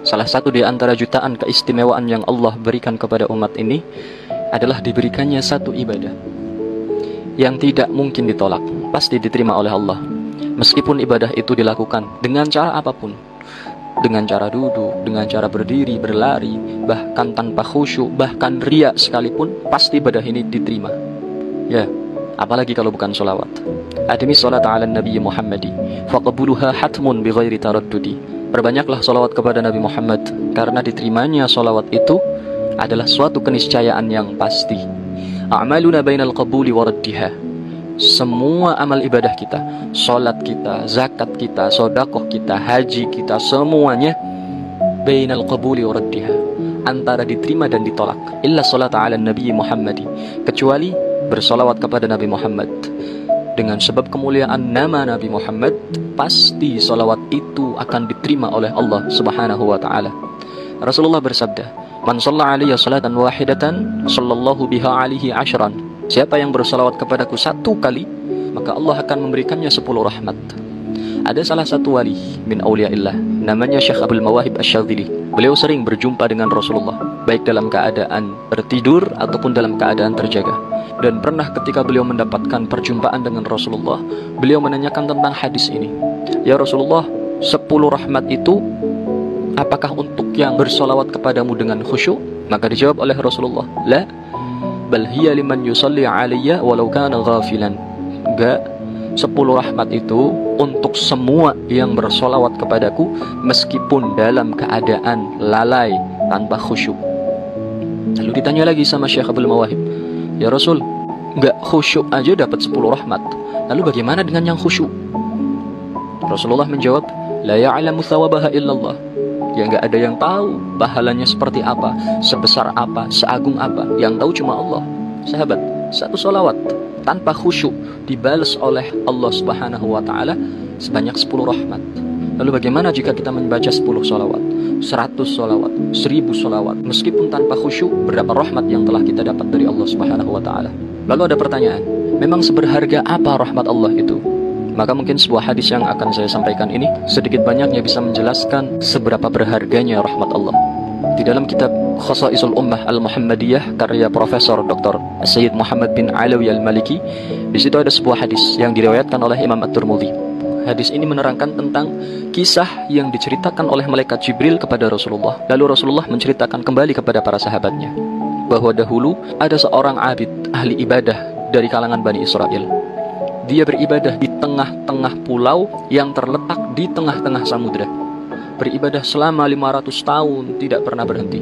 Salah satu di antara jutaan keistimewaan yang Allah berikan kepada umat ini adalah diberikannya satu ibadah yang tidak mungkin ditolak, pasti diterima oleh Allah. Meskipun ibadah itu dilakukan dengan cara apapun, dengan cara duduk, dengan cara berdiri, berlari, bahkan tanpa khusyuk, bahkan riya sekalipun, pasti ibadah ini diterima. Ya, apalagi kalau bukan sholawat. Adimi sholat ala Nabi Muhammadi faqabuluha hatmun bighairi taraddudi. Perbanyaklah sholawat kepada Nabi Muhammad, karena diterimanya sholawat itu adalah suatu keniscayaan yang pasti. A'maluna bainal qabuli wa raddiha. Semua amal ibadah kita, sholat kita, zakat kita, sodakoh kita, haji kita, semuanya bainal qabuli wa raddiha, antara diterima dan ditolak. Illa sholat ala Nabi Muhammadi, kecuali bersolawat kepada Nabi Muhammad. Dengan sebab kemuliaan nama Nabi Muhammad, pasti solawat itu akan diterima oleh Allah Subhanahu wa ta'ala. Rasulullah bersabda, "Man shalla alayya salatan wahidatan, sallallahu biha alihi ashran." Siapa yang bersolawat kepadaku satu kali, maka Allah akan memberikannya 10 rahmat. Ada salah satu wali min awliyaillah, namanya Syekh Abdul Mawahib Asy-Syadzili. Beliau sering berjumpa dengan Rasulullah, baik dalam keadaan tertidur ataupun dalam keadaan terjaga. Dan pernah ketika beliau mendapatkan perjumpaan dengan Rasulullah, beliau menanyakan tentang hadis ini. "Ya Rasulullah, 10 rahmat itu apakah untuk yang bersolawat kepadamu dengan khusyuk?" Maka dijawab oleh Rasulullah, "La, bal hiya liman yusalli alayya walau kana ghafilan." Enggak, 10 rahmat itu untuk semua yang bersolawat kepadaku meskipun dalam keadaan lalai, tanpa khusyuk. Lalu ditanya lagi sama Syekh Abdul Mawahib, "Ya Rasul, enggak khusyuk aja dapat 10 rahmat. Lalu bagaimana dengan yang khusyuk?" Rasulullah menjawab, "La ya'lamu thawabaha illallah." Ya, enggak ada yang tahu pahalanya seperti apa, sebesar apa, seagung apa. Yang tahu cuma Allah. Sahabat, satu solawat tanpa khusyuk dibalas oleh Allah Subhanahu wa ta'ala sebanyak 10 rahmat. Lalu bagaimana jika kita membaca 10 solawat, 100 solawat, 1000 solawat, meskipun tanpa khusyuk, berapa rahmat yang telah kita dapat dari Allah Subhanahu wa ta'ala? Lalu ada pertanyaan, memang seberharga apa rahmat Allah itu? Maka mungkin sebuah hadis yang akan saya sampaikan ini sedikit banyaknya bisa menjelaskan seberapa berharganya rahmat Allah. Di dalam kitab Khasaisul Ummah Al-Muhammadiyah karya Profesor Dr. Sayyid Muhammad bin Alawi Al-Maliki, di situ ada sebuah hadis yang diriwayatkan oleh Imam At-Tirmidzi. Hadis ini menerangkan tentang kisah yang diceritakan oleh malaikat Jibril kepada Rasulullah. Lalu Rasulullah menceritakan kembali kepada para sahabatnya bahwa dahulu ada seorang abid, ahli ibadah dari kalangan Bani Israel. Dia beribadah di tengah-tengah pulau yang terletak di tengah-tengah samudra. Beribadah selama 500 tahun, tidak pernah berhenti,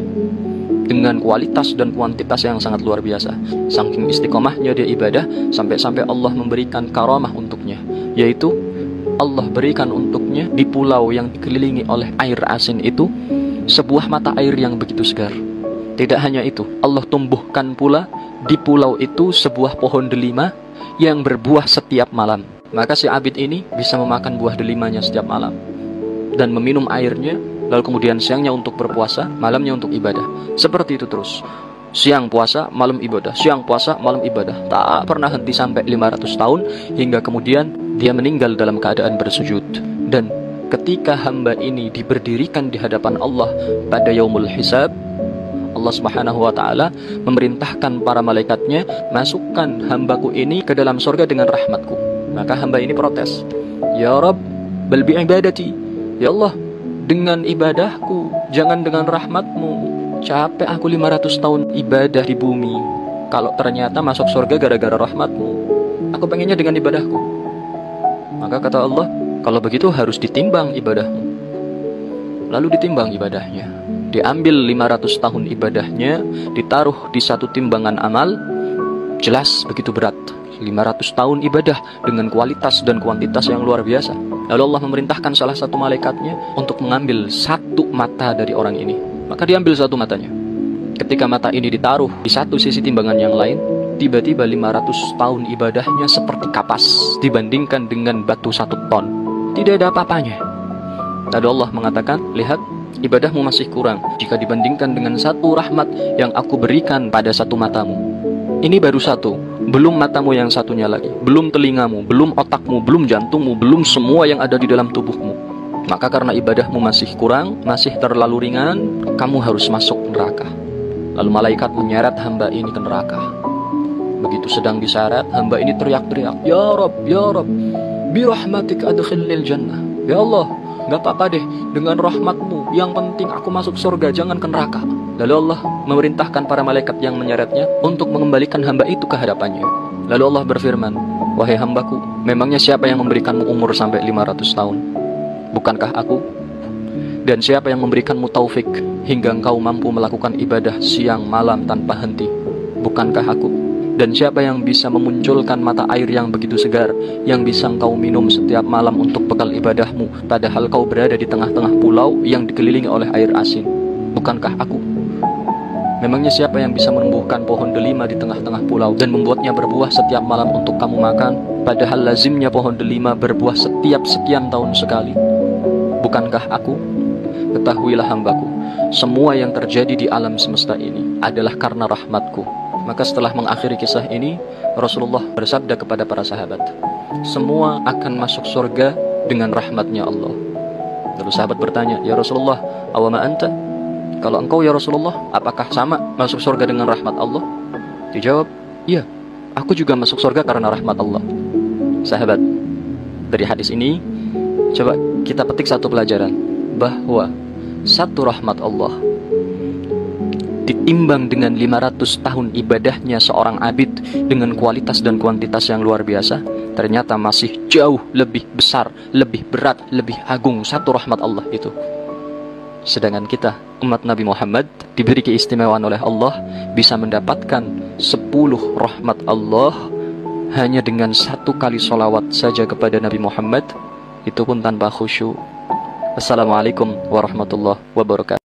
dengan kualitas dan kuantitas yang sangat luar biasa. Saking istiqomahnya dia ibadah, sampai-sampai Allah memberikan karamah untuknya, yaitu Allah berikan untuknya di pulau yang dikelilingi oleh air asin itu sebuah mata air yang begitu segar. Tidak hanya itu, Allah tumbuhkan pula di pulau itu sebuah pohon delima yang berbuah setiap malam. Maka si abid ini bisa memakan buah delimanya setiap malam dan meminum airnya, lalu kemudian siangnya untuk berpuasa, malamnya untuk ibadah. Seperti itu terus. Siang puasa, malam ibadah, siang puasa, malam ibadah. Tak pernah henti sampai 500 tahun, hingga kemudian dia meninggal dalam keadaan bersujud. Dan ketika hamba ini diberdirikan di hadapan Allah pada yaumul hisab, Allah Subhanahu wa ta'ala memerintahkan para malaikatnya, "Masukkan hambaku ini ke dalam surga dengan rahmatku." Maka hamba ini protes, "Ya Rabb, bal bi ibadati." Ya Allah, dengan ibadahku, jangan dengan rahmatmu. Capek aku 500 tahun ibadah di bumi, kalau ternyata masuk surga gara-gara rahmatmu. Aku pengennya dengan ibadahku. Maka kata Allah, kalau begitu harus ditimbang ibadahmu. Lalu ditimbang ibadahnya. Diambil 500 tahun ibadahnya, ditaruh di satu timbangan amal. Jelas begitu berat. 500 tahun ibadah dengan kualitas dan kuantitas yang luar biasa. Lalu Allah memerintahkan salah satu malaikatnya untuk mengambil satu mata dari orang ini. Maka diambil satu matanya. Ketika mata ini ditaruh di satu sisi timbangan yang lain, tiba-tiba 500 tahun ibadahnya seperti kapas dibandingkan dengan batu 1 ton. Tidak ada apa-apanya. Lalu Allah mengatakan, "Lihat, ibadahmu masih kurang jika dibandingkan dengan satu rahmat yang aku berikan pada satu matamu. Ini baru satu, belum matamu yang satunya lagi, belum telingamu, belum otakmu, belum jantungmu, belum semua yang ada di dalam tubuhmu. Maka karena ibadahmu masih kurang, masih terlalu ringan, kamu harus masuk neraka. Lalu malaikat menyeret hamba ini ke neraka. Begitu sedang diseret, hamba ini teriak-teriak, Ya Rob, Ya Rob, birahmatik adkhilnil jannah. Ya Allah, gak apa-apa deh, dengan rahmatmu, yang penting aku masuk surga, jangan ke neraka. Lalu Allah memerintahkan para malaikat yang menyeretnya untuk mengembalikan hamba itu ke hadapannya. Lalu Allah berfirman, wahai hambaku, memangnya siapa yang memberikanmu umur sampai 500 tahun? Bukankah aku? Dan siapa yang memberikanmu taufik hingga engkau mampu melakukan ibadah siang malam tanpa henti? Bukankah aku? Dan siapa yang bisa memunculkan mata air yang begitu segar, yang bisa engkau minum setiap malam untuk bekal ibadahmu, padahal kau berada di tengah-tengah pulau yang dikelilingi oleh air asin? Bukankah aku? Memangnya siapa yang bisa menumbuhkan pohon delima di tengah-tengah pulau dan membuatnya berbuah setiap malam untuk kamu makan, padahal lazimnya pohon delima berbuah setiap sekian tahun sekali? Bukankah aku? Ketahuilah hambaku, semua yang terjadi di alam semesta ini adalah karena rahmatku. Maka setelah mengakhiri kisah ini, Rasulullah bersabda kepada para sahabat, semua akan masuk surga dengan rahmatnya Allah. Lalu sahabat bertanya, ya Rasulullah, awama anta? Kalau engkau ya Rasulullah, apakah sama masuk surga dengan rahmat Allah? Dijawab, iya, aku juga masuk surga karena rahmat Allah. Sahabat, dari hadis ini coba kita petik satu pelajaran, bahwa satu rahmat Allah ditimbang dengan 500 tahun ibadahnya seorang abid dengan kualitas dan kuantitas yang luar biasa, ternyata masih jauh lebih besar, lebih berat, lebih agung satu rahmat Allah itu. Sedangkan kita, umat Nabi Muhammad, diberi keistimewaan oleh Allah, bisa mendapatkan 10 rahmat Allah hanya dengan 1 kali sholawat saja kepada Nabi Muhammad, itu pun tanpa khusyuk. Assalamualaikum warahmatullahi wabarakatuh.